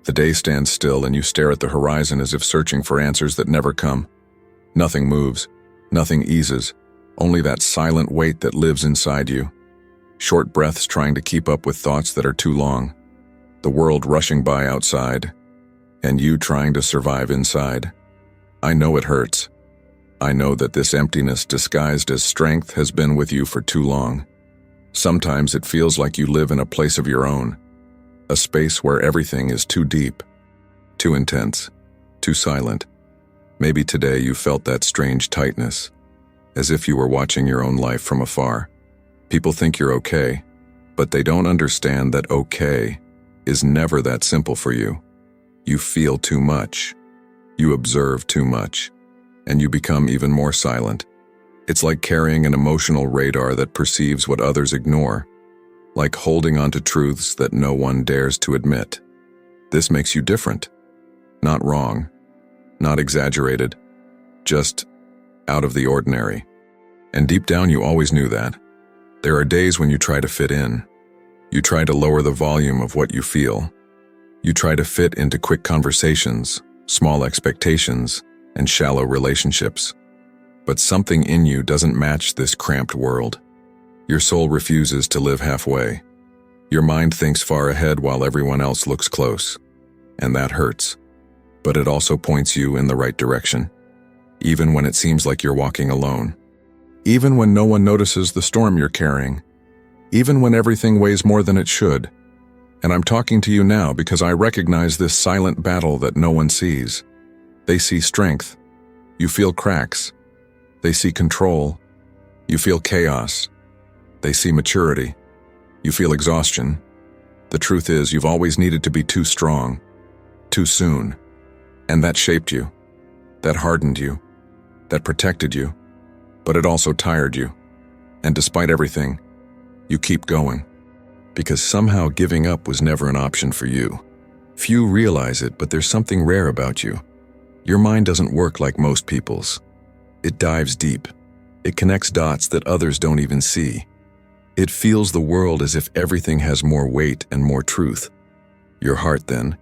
The day stands still and you stare at the horizon as if searching for answers that never come. Nothing moves, nothing eases, only that silent weight that lives inside you. Short breaths trying to keep up with thoughts that are too long. The world rushing by outside, and you trying to survive inside. I know it hurts. I know that this emptiness disguised as strength has been with you for too long. Sometimes it feels like you live in a place of your own, a space where everything is too deep, too intense, too silent. Maybe today you felt that strange tightness, as if you were watching your own life from afar. People think you're okay, but they don't understand that okay is never that simple for you. You feel too much, you observe too much, and you become even more silent. It's like carrying an emotional radar that perceives what others ignore, like holding on to truths that no one dares to admit. This makes you different, not wrong, not exaggerated, just out of the ordinary. And deep down you always knew that. There are days when you try to fit in. You try to lower the volume of what you feel. You try to fit into quick conversations, small expectations, and shallow relationships. But something in you doesn't match this cramped world. Your soul refuses to live halfway. Your mind thinks far ahead while everyone else looks close. And that hurts. But it also points you in the right direction, even when it seems like you're walking alone. Even when no one notices the storm you're carrying. Even when everything weighs more than it should. And I'm talking to you now because I recognize this silent battle that no one sees. They see strength. You feel cracks. They see control. You feel chaos. They see maturity. You feel exhaustion. The truth is, you've always needed to be too strong, too soon. And that shaped you. That hardened you. That protected you. But it also tired you. And despite everything, you keep going. Because somehow giving up was never an option for you. Few realize it, but there's something rare about you. Your mind doesn't work like most people's. It dives deep. It connects dots that others don't even see. It feels the world as if everything has more weight and more truth. Your heart, then,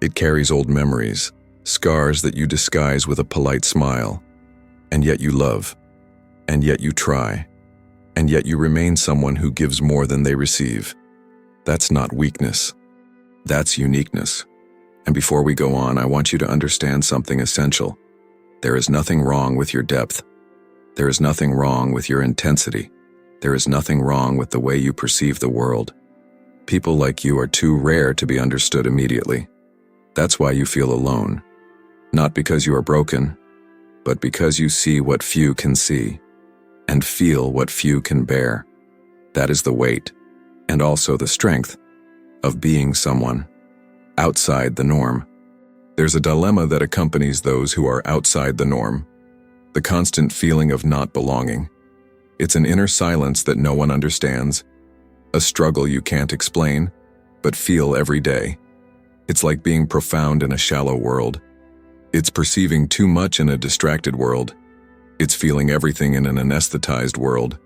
it carries old memories, scars that you disguise with a polite smile. And yet you love. And yet you try. And yet you remain someone who gives more than they receive. That's not weakness. That's uniqueness. And before we go on, I want you to understand something essential. There is nothing wrong with your depth. There is nothing wrong with your intensity. There is nothing wrong with the way you perceive the world. People like you are too rare to be understood immediately. That's why you feel alone. Not because you are broken, but because you see what few can see, and feel what few can bear. That is the weight, and also the strength, of being someone outside the norm. There's a dilemma that accompanies those who are outside the norm, the constant feeling of not belonging. It's an inner silence that no one understands, a struggle you can't explain, but feel every day. It's like being profound in a shallow world. It's perceiving too much in a distracted world. It's feeling everything in an anesthetized world.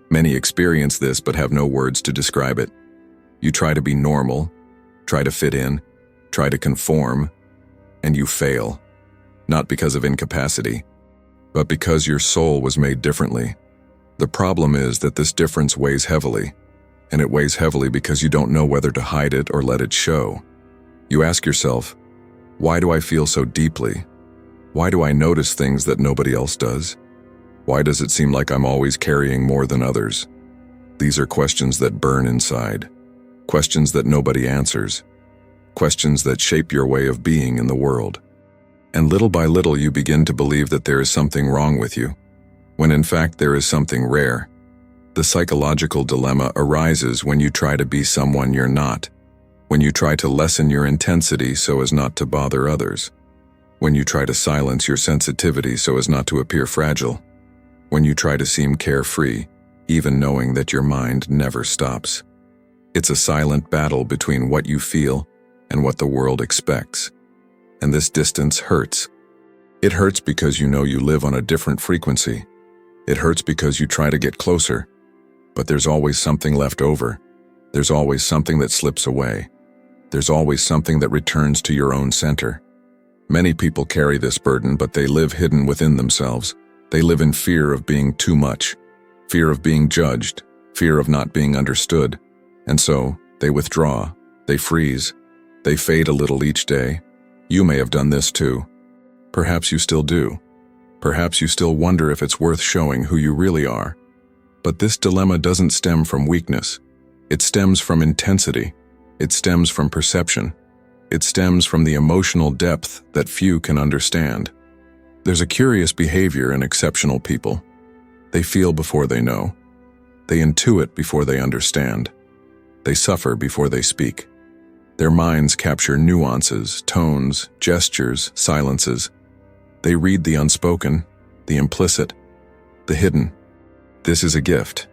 Many experience this but have no words to describe it. You try to be normal, try to fit in, try to conform, and you fail. Not because of incapacity, but because your soul was made differently. The problem is that this difference weighs heavily, and it weighs heavily because you don't know whether to hide it or let it show. You ask yourself, why do I feel so deeply? Why do I notice things that nobody else does? Why does it seem like I'm always carrying more than others? These are questions that burn inside, questions that nobody answers, questions that shape your way of being in the world. And little by little you begin to believe that there is something wrong with you, when in fact there is something rare. The psychological dilemma arises when you try to be someone you're not, when you try to lessen your intensity so as not to bother others, when you try to silence your sensitivity so as not to appear fragile, when you try to seem carefree, even knowing that your mind never stops. It's a silent battle between what you feel and what the world expects. And this distance hurts. It hurts because you know you live on a different frequency. It hurts because you try to get closer, but there's always something left over. There's always something that slips away. There's always something that returns to your own center. Many people carry this burden, but they live hidden within themselves. They live in fear of being too much, fear of being judged, fear of not being understood. And so, they withdraw, they freeze, they fade a little each day. You may have done this too. Perhaps you still do. Perhaps you still wonder if it's worth showing who you really are. But this dilemma doesn't stem from weakness. It stems from intensity. It stems from perception. It stems from the emotional depth that few can understand. There's a curious behavior in exceptional people. They feel before they know. They intuit before they understand. They suffer before they speak. Their minds capture nuances, tones, gestures, silences. They read the unspoken, the implicit, the hidden. This is a gift,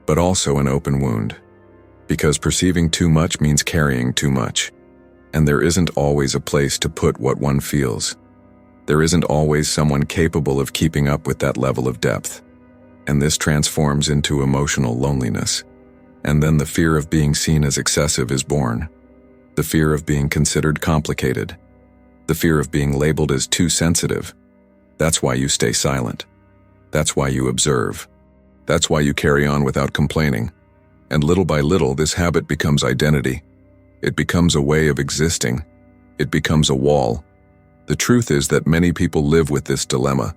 but also an open wound. Because perceiving too much means carrying too much. And there isn't always a place to put what one feels. There isn't always someone capable of keeping up with that level of depth. And this transforms into emotional loneliness. And then the fear of being seen as excessive is born. The fear of being considered complicated. The fear of being labeled as too sensitive. That's why you stay silent. That's why you observe. That's why you carry on without complaining. And little by little, this habit becomes identity. It becomes a way of existing. It becomes a wall. The truth is that many people live with this dilemma,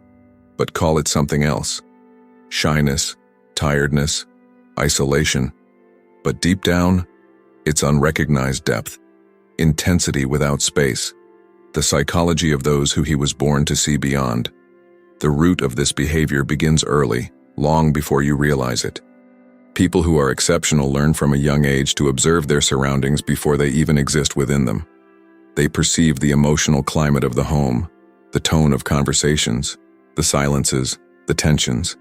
but call it something else. Shyness, tiredness, isolation. But deep down, it's unrecognized depth, intensity without space, the psychology of those who he was born to see beyond. The root of this behavior begins early, long before you realize it. People who are exceptional learn from a young age to observe their surroundings before they even exist within them. They perceive the emotional climate of the home, the tone of conversations, the silences, the tensions.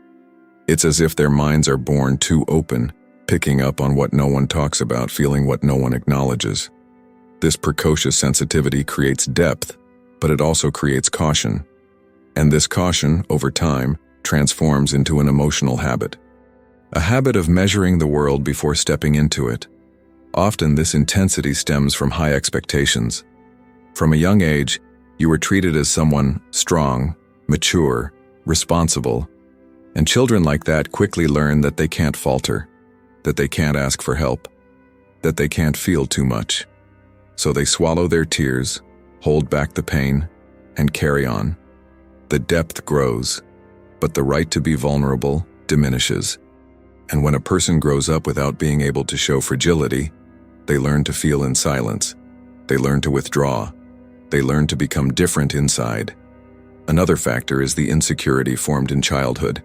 It's as if their minds are born too open, picking up on what no one talks about, feeling what no one acknowledges. This precocious sensitivity creates depth, but it also creates caution. And this caution, over time, transforms into an emotional habit. A habit of measuring the world before stepping into it. Often this intensity stems from high expectations. From a young age, you were treated as someone strong, mature, responsible, and children like that quickly learn that they can't falter, that they can't ask for help, that they can't feel too much. So they swallow their tears, hold back the pain, and carry on. The depth grows, but the right to be vulnerable diminishes. And when a person grows up without being able to show fragility, they learn to feel in silence. They learn to withdraw. They learn to become different inside. Another factor is the insecurity formed in childhood.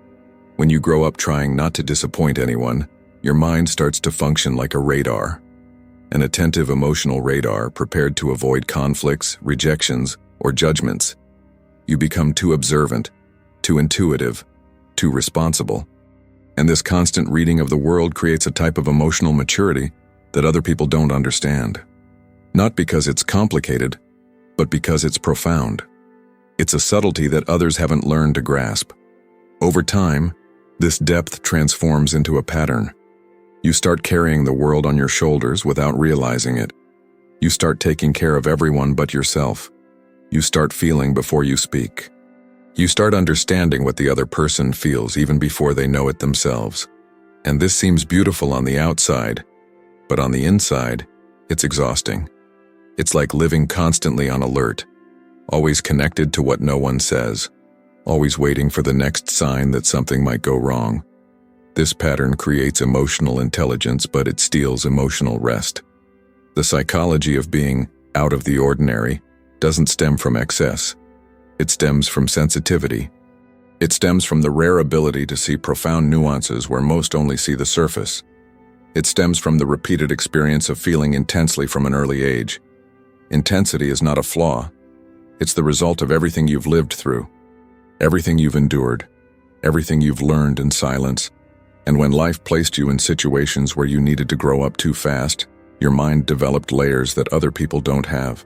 When you grow up trying not to disappoint anyone, your mind starts to function like a radar. An attentive emotional radar prepared to avoid conflicts, rejections, or judgments. You become too observant, too intuitive, too responsible. And this constant reading of the world creates a type of emotional maturity that other people don't understand. Not because it's complicated, but because it's profound. It's a subtlety that others haven't learned to grasp. Over time, this depth transforms into a pattern. You start carrying the world on your shoulders without realizing it. You start taking care of everyone but yourself. You start feeling before you speak. You start understanding what the other person feels even before they know it themselves. And this seems beautiful on the outside, but on the inside, it's exhausting. It's like living constantly on alert, always connected to what no one says, always waiting for the next sign that something might go wrong. This pattern creates emotional intelligence, but it steals emotional rest. The psychology of being out of the ordinary doesn't stem from excess. It stems from sensitivity. It stems from the rare ability to see profound nuances where most only see the surface. It stems from the repeated experience of feeling intensely from an early age. Intensity is not a flaw. It's the result of everything you've lived through, everything you've endured, everything you've learned in silence. And when life placed you in situations where you needed to grow up too fast, your mind developed layers that other people don't have.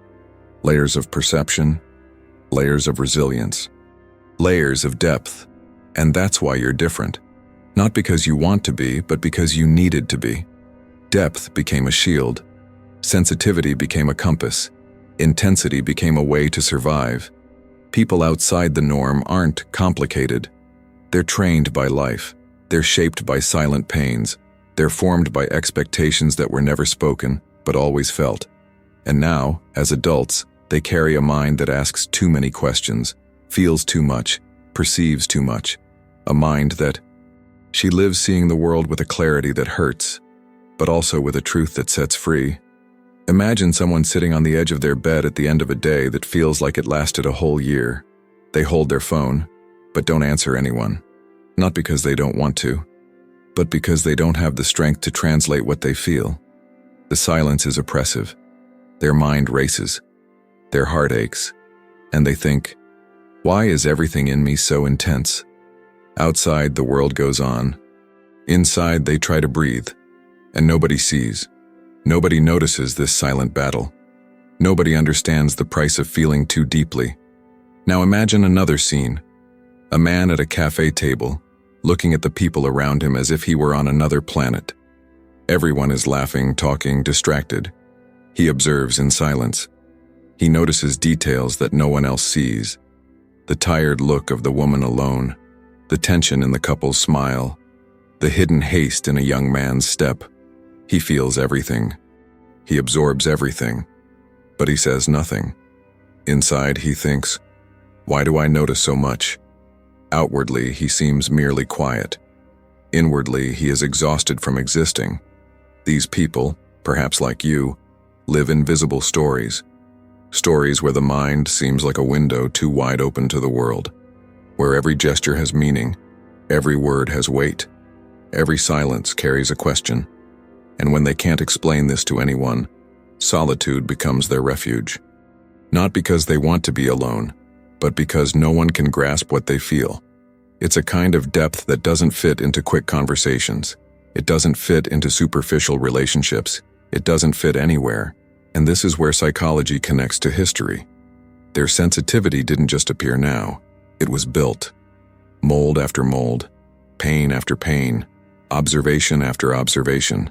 Layers of perception, layers of resilience, layers of depth. And that's why you're different. Not because you want to be, but because you needed to be. Depth became a shield. Sensitivity became a compass. Intensity became a way to survive. People outside the norm aren't complicated. They're trained by life. They're shaped by silent pains. They're formed by expectations that were never spoken, but always felt. And now, as adults, they carry a mind that asks too many questions, feels too much, perceives too much. A mind that she lives seeing the world with a clarity that hurts, but also with a truth that sets free. Imagine someone sitting on the edge of their bed at the end of a day that feels like it lasted a whole year. They hold their phone, but don't answer anyone. Not because they don't want to, but because they don't have the strength to translate what they feel. The silence is oppressive. Their mind races. Their heart aches. And they think, why is everything in me so intense? Outside, the world goes on. Inside, they try to breathe. And nobody sees. Nobody notices this silent battle. Nobody understands the price of feeling too deeply. Now imagine another scene. A man at a cafe table, looking at the people around him as if he were on another planet. Everyone is laughing, talking, distracted. He observes in silence. He notices details that no one else sees. The tired look of the woman alone, the tension in the couple's smile, the hidden haste in a young man's step. He feels everything. He absorbs everything. But he says nothing. Inside, he thinks, why do I notice so much? Outwardly, he seems merely quiet. Inwardly, he is exhausted from existing. These people, perhaps like you, live invisible stories. Stories where the mind seems like a window too wide open to the world, where every gesture has meaning, every word has weight, every silence carries a question. And when they can't explain this to anyone, solitude becomes their refuge. Not because they want to be alone, but because no one can grasp what they feel. It's a kind of depth that doesn't fit into quick conversations. It doesn't fit into superficial relationships. It doesn't fit anywhere. And this is where psychology connects to history. Their sensitivity didn't just appear now. It was built. Mold after mold, pain after pain, observation after observation.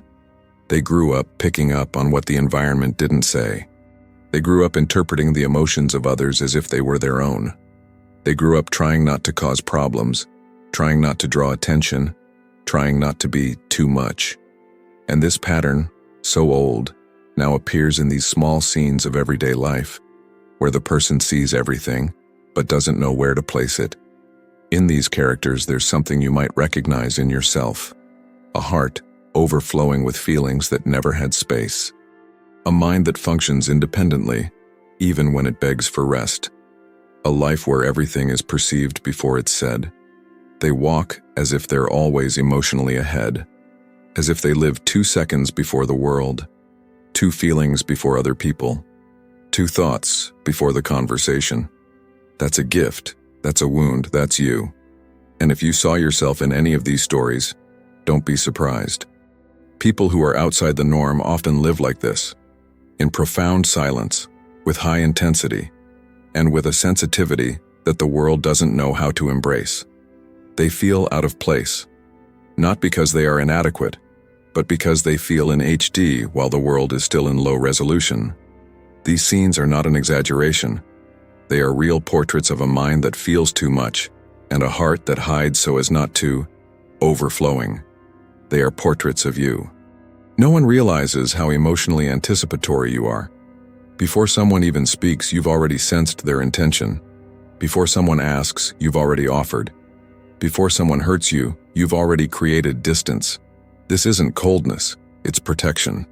They grew up picking up on what the environment didn't say. They grew up interpreting the emotions of others as if they were their own. They grew up trying not to cause problems, trying not to draw attention, trying not to be too much. And this pattern, so old, now appears in these small scenes of everyday life, where the person sees everything, but doesn't know where to place it. In these characters, there's something you might recognize in yourself. A heart overflowing with feelings that never had space. A mind that functions independently, even when it begs for rest. A life where everything is perceived before it's said. They walk as if they're always emotionally ahead, as if they live 2 seconds before the world, 2 feelings before other people, 2 thoughts before the conversation. That's a gift, that's a wound, that's you. And if you saw yourself in any of these stories, don't be surprised. People who are outside the norm often live like this, in profound silence, with high intensity, and with a sensitivity that the world doesn't know how to embrace. They feel out of place, not because they are inadequate, but because they feel in HD while the world is still in low resolution. These scenes are not an exaggeration. They are real portraits of a mind that feels too much, and a heart that hides so as not to, overflowing. They are portraits of you. No one realizes how emotionally anticipatory you are. Before someone even speaks, you've already sensed their intention. Before someone asks, you've already offered. Before someone hurts you, you've already created distance. This isn't coldness, it's protection.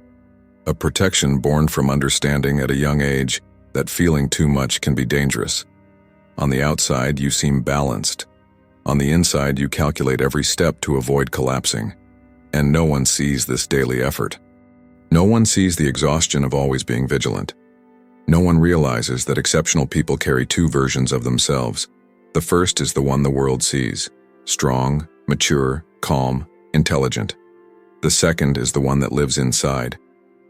A protection born from understanding at a young age that feeling too much can be dangerous. On the outside, you seem balanced. On the inside, you calculate every step to avoid collapsing. And no one sees this daily effort. No one sees the exhaustion of always being vigilant. No one realizes that exceptional people carry 2 versions of themselves. The first is the one the world sees: strong, mature, calm, intelligent. The second is the one that lives inside: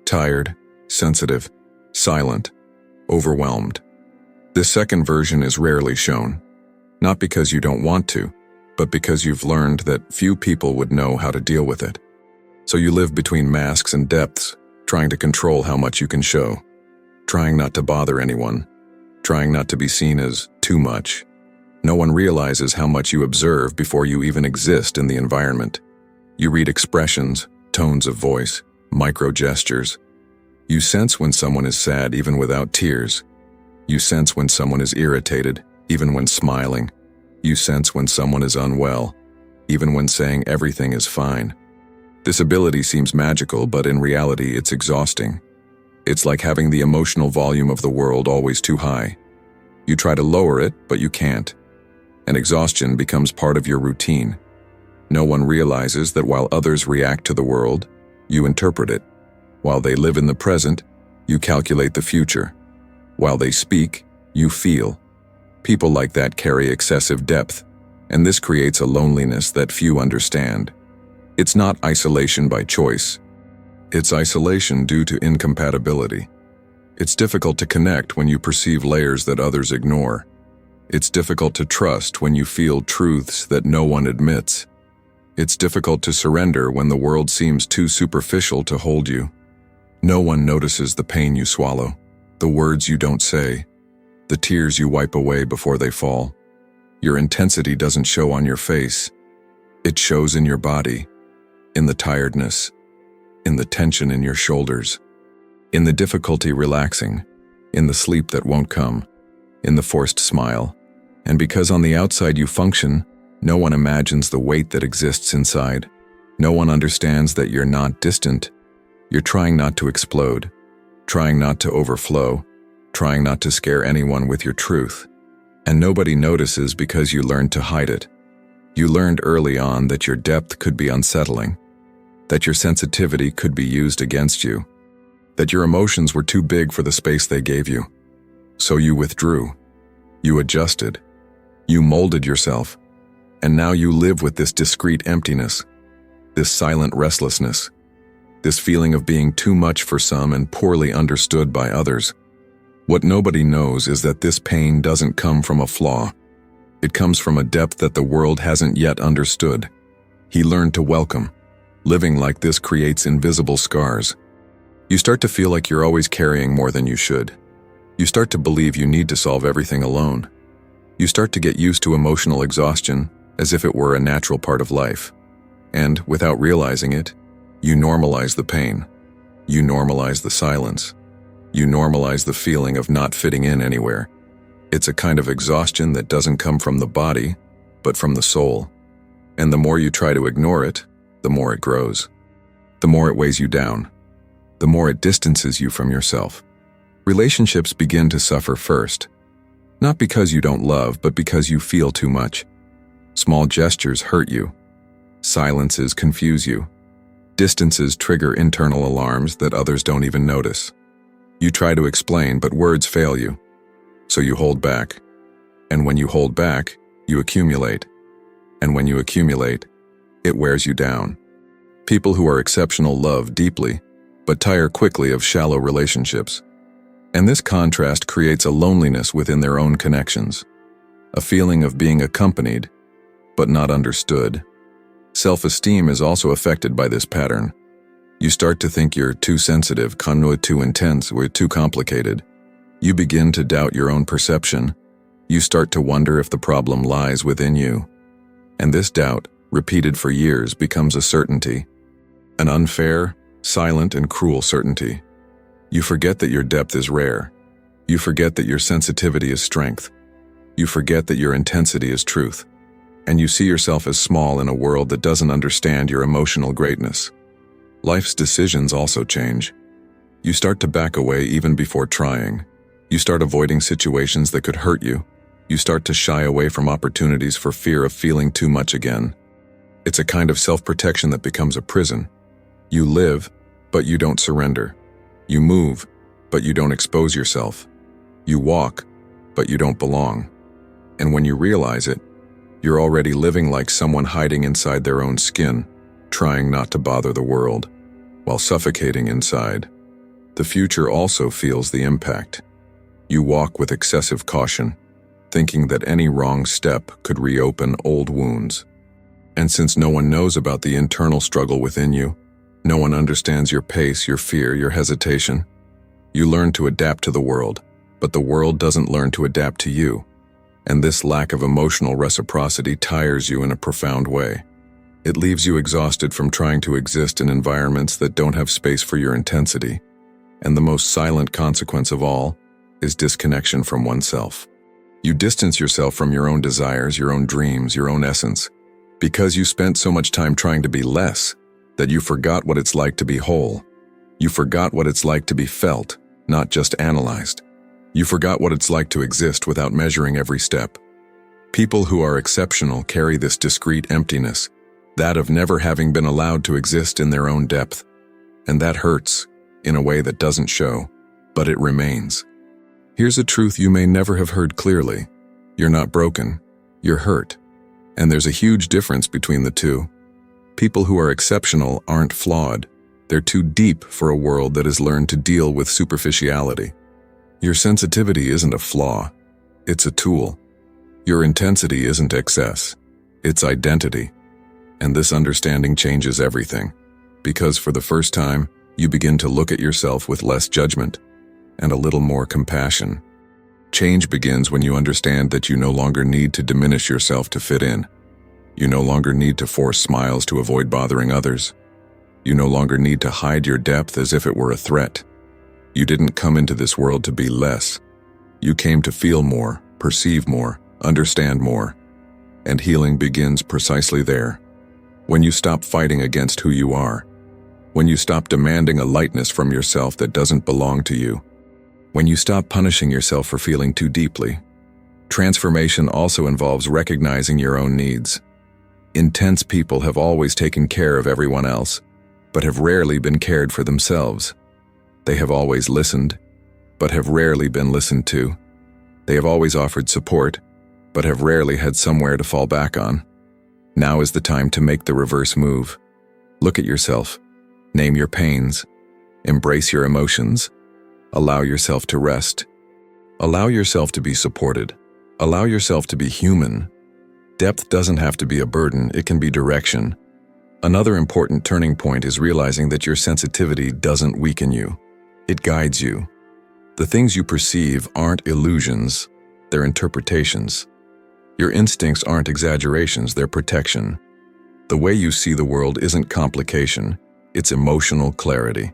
tired, sensitive, silent, overwhelmed. This second version is rarely shown, not because you don't want to, but because you've learned that few people would know how to deal with it. So you live between masks and depths, trying to control how much you can show, trying not to bother anyone, trying not to be seen as too much. No one realizes how much you observe before you even exist in the environment. You read expressions, tones of voice, micro gestures. You sense when someone is sad even without tears. You sense when someone is irritated, even when smiling. You sense when someone is unwell, even when saying everything is fine. This ability seems magical, but in reality it's exhausting. It's like having the emotional volume of the world always too high. You try to lower it, but you can't. And exhaustion becomes part of your routine. No one realizes that while others react to the world, you interpret it. While they live in the present, you calculate the future. While they speak, you feel. People like that carry excessive depth, and this creates a loneliness that few understand. It's not isolation by choice. It's isolation due to incompatibility. It's difficult to connect when you perceive layers that others ignore. It's difficult to trust when you feel truths that no one admits. It's difficult to surrender when the world seems too superficial to hold you. No one notices the pain you swallow, the words you don't say, the tears you wipe away before they fall. Your intensity doesn't show on your face. It shows in your body, in the tiredness, in the tension in your shoulders, in the difficulty relaxing, in the sleep that won't come, in the forced smile. And because on the outside you function, no one imagines the weight that exists inside. No one understands that you're not distant. You're trying not to explode, trying not to overflow, trying not to scare anyone with your truth. And nobody notices because you learned to hide it. You learned early on that your depth could be unsettling, that your sensitivity could be used against you, that your emotions were too big for the space they gave you. So you withdrew. You adjusted. You molded yourself. And now you live with this discreet emptiness, this silent restlessness, this feeling of being too much for some and poorly understood by others. What nobody knows is that this pain doesn't come from a flaw. It comes from a depth that the world hasn't yet understood. He learned to welcome. Living like this creates invisible scars. You start to feel like you're always carrying more than you should. You start to believe you need to solve everything alone. You start to get used to emotional exhaustion as if it were a natural part of life. And, without realizing it, you normalize the pain. You normalize the silence. You normalize the feeling of not fitting in anywhere. It's a kind of exhaustion that doesn't come from the body, but from the soul. And the more you try to ignore it, the more it grows. The more it weighs you down. The more it distances you from yourself. Relationships begin to suffer first. Not because you don't love, but because you feel too much. Small gestures hurt you. Silences confuse you. Distances trigger internal alarms that others don't even notice. You try to explain, but words fail you. So you hold back. And when you hold back, you accumulate. And when you accumulate, it wears you down. People who are exceptional love deeply, but tire quickly of shallow relationships. And this contrast creates a loneliness within their own connections. A feeling of being accompanied, but not understood. Self-esteem is also affected by this pattern. You start to think you're too sensitive, too intense, or too complicated. You begin to doubt your own perception. You start to wonder if the problem lies within you. And this doubt, repeated for years, becomes a certainty. An unfair, silent, and cruel certainty. You forget that your depth is rare. You forget that your sensitivity is strength. You forget that your intensity is truth. And you see yourself as small in a world that doesn't understand your emotional greatness. Life's decisions also change. You start to back away even before trying. You start avoiding situations that could hurt you. You start to shy away from opportunities for fear of feeling too much again. It's a kind of self-protection that becomes a prison. You live, but you don't surrender. You move, but you don't expose yourself. You walk, but you don't belong. And when you realize it, you're already living like someone hiding inside their own skin, trying not to bother the world, while suffocating inside. The future also feels the impact. You walk with excessive caution, thinking that any wrong step could reopen old wounds. And since no one knows about the internal struggle within you, No one understands your pace, your fear, your hesitation. You learn to adapt to the world, but the world doesn't learn to adapt to you. And this lack of emotional reciprocity tires you in a profound way. It leaves you exhausted from trying to exist in environments that don't have space for your intensity. And the most silent consequence of all is disconnection from oneself. You distance yourself from your own desires, your own dreams, your own essence, because you spent so much time trying to be less that you forgot what it's like to be whole. You forgot what it's like to be felt, not just analyzed. You forgot what it's like to exist without measuring every step. People who are exceptional carry this discrete emptiness, that of never having been allowed to exist in their own depth. And that hurts, in a way that doesn't show, but it remains. Here's a truth you may never have heard clearly. You're not broken, you're hurt. And there's a huge difference between the two. People who are exceptional aren't flawed. They're too deep for a world that has learned to deal with superficiality. Your sensitivity isn't a flaw, it's a tool. Your intensity isn't excess, it's identity. And this understanding changes everything, because for the first time, you begin to look at yourself with less judgment and a little more compassion. Change begins when you understand that you no longer need to diminish yourself to fit in. You no longer need to force smiles to avoid bothering others. You no longer need to hide your depth as if it were a threat. You didn't come into this world to be less. You came to feel more, perceive more, understand more. And healing begins precisely there. When you stop fighting against who you are. When you stop demanding a lightness from yourself that doesn't belong to you. When you stop punishing yourself for feeling too deeply. Transformation also involves recognizing your own needs. Intense people have always taken care of everyone else, but have rarely been cared for themselves. They have always listened, but have rarely been listened to. They have always offered support, but have rarely had somewhere to fall back on. Now is the time to make the reverse move. Look at yourself. Name your pains. Embrace your emotions. Allow yourself to rest. Allow yourself to be supported. Allow yourself to be human. Depth doesn't have to be a burden, it can be direction. Another important turning point is realizing that your sensitivity doesn't weaken you. It guides you. The things you perceive aren't illusions, they're interpretations. Your instincts aren't exaggerations, they're protection. The way you see the world isn't complication, it's emotional clarity.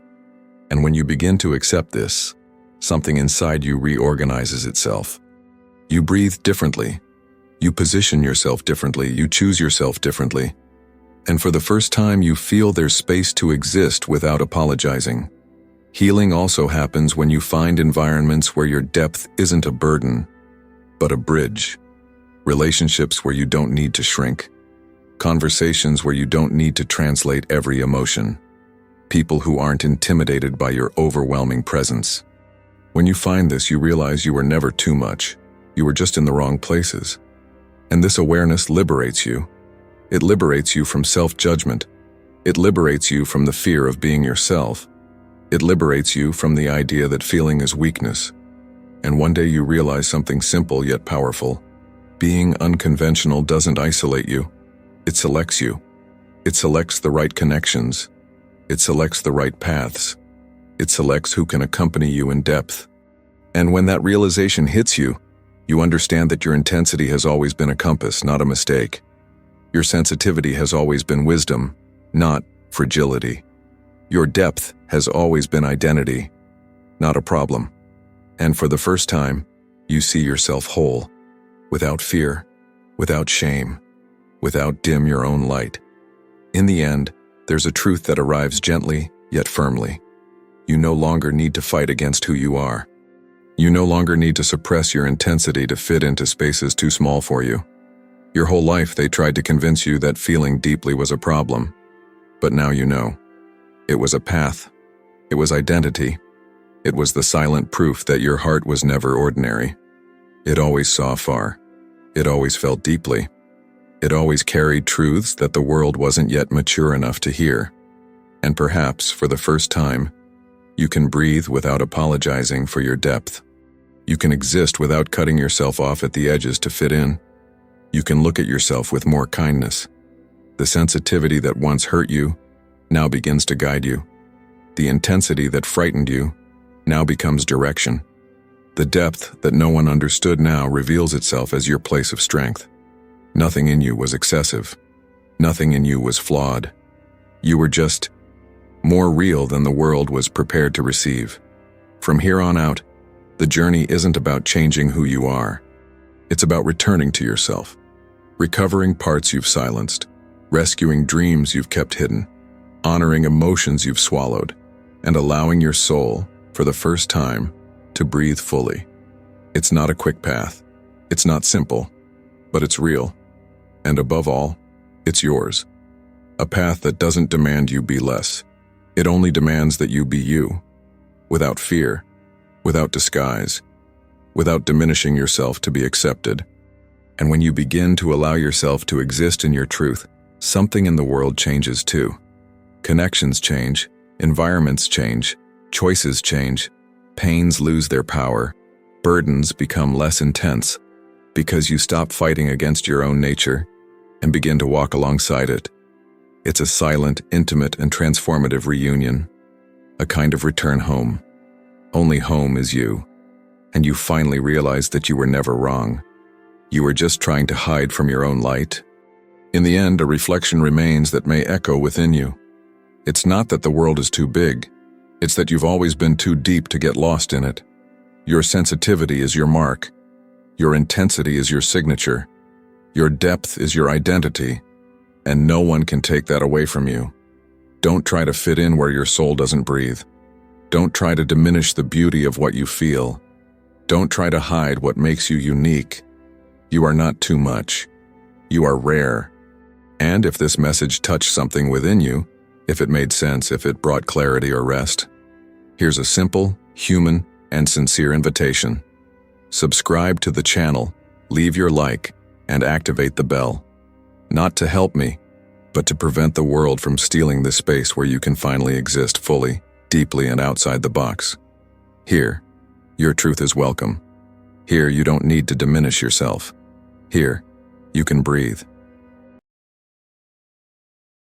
And when you begin to accept this, something inside you reorganizes itself. You breathe differently. You position yourself differently. You choose yourself differently. And for the first time, you feel there's space to exist without apologizing. Healing also happens when you find environments where your depth isn't a burden, but a bridge. Relationships where you don't need to shrink. Conversations where you don't need to translate every emotion. People who aren't intimidated by your overwhelming presence. When you find this, you realize you were never too much. You were just in the wrong places. And this awareness liberates you. It liberates you from self-judgment. It liberates you from the fear of being yourself. It liberates you from the idea that feeling is weakness. And one day you realize something simple yet powerful. Being unconventional doesn't isolate you. It selects you. It selects the right connections. It selects the right paths. It selects who can accompany you in depth. And when that realization hits you, you understand that your intensity has always been a compass, not a mistake. Your sensitivity has always been wisdom, not fragility. Your depth has always been identity, not a problem. And for the first time, you see yourself whole, without fear, without shame, without dim your own light. In the end, there's a truth that arrives gently, yet firmly. You no longer need to fight against who you are. You no longer need to suppress your intensity to fit into spaces too small for you. Your whole life they tried to convince you that feeling deeply was a problem. But now you know. It was a path. It was identity. It was the silent proof that your heart was never ordinary. It always saw far. It always felt deeply. It always carried truths that the world wasn't yet mature enough to hear. And perhaps, for the first time, you can breathe without apologizing for your depth. You can exist without cutting yourself off at the edges to fit in. You can look at yourself with more kindness. The sensitivity that once hurt you now begins to guide you. The intensity that frightened you now becomes direction. The depth that no one understood now reveals itself as your place of strength. Nothing in you was excessive. Nothing in you was flawed. You were just more real than the world was prepared to receive. From here on out, the journey isn't about changing who you are. It's about returning to yourself, recovering parts you've silenced, rescuing dreams you've kept hidden, honoring emotions you've swallowed, and allowing your soul, for the first time, to breathe fully. It's not a quick path. It's not simple, but it's real. And above all, it's yours. A path that doesn't demand you be less. It only demands that you be you, without fear, without disguise, without diminishing yourself to be accepted. And when you begin to allow yourself to exist in your truth, something in the world changes too. Connections change, environments change, choices change, pains lose their power, burdens become less intense, because you stop fighting against your own nature and begin to walk alongside it. It's a silent, intimate, and transformative reunion, a kind of return home. Only home is you, and you finally realize that you were never wrong. You were just trying to hide from your own light. In the end, a reflection remains that may echo within you. It's not that the world is too big. It's that you've always been too deep to get lost in it. Your sensitivity is your mark. Your intensity is your signature. Your depth is your identity. And no one can take that away from you. Don't try to fit in where your soul doesn't breathe. Don't try to diminish the beauty of what you feel. Don't try to hide what makes you unique. You are not too much. You are rare. And if this message touched something within you, if it made sense, if it brought clarity or rest, here's a simple, human, and sincere invitation. Subscribe to the channel, leave your like, and activate the bell. Not to help me, but to prevent the world from stealing the space where you can finally exist fully, deeply, and outside the box. Here, your truth is welcome. Here, you don't need to diminish yourself. Here, you can breathe.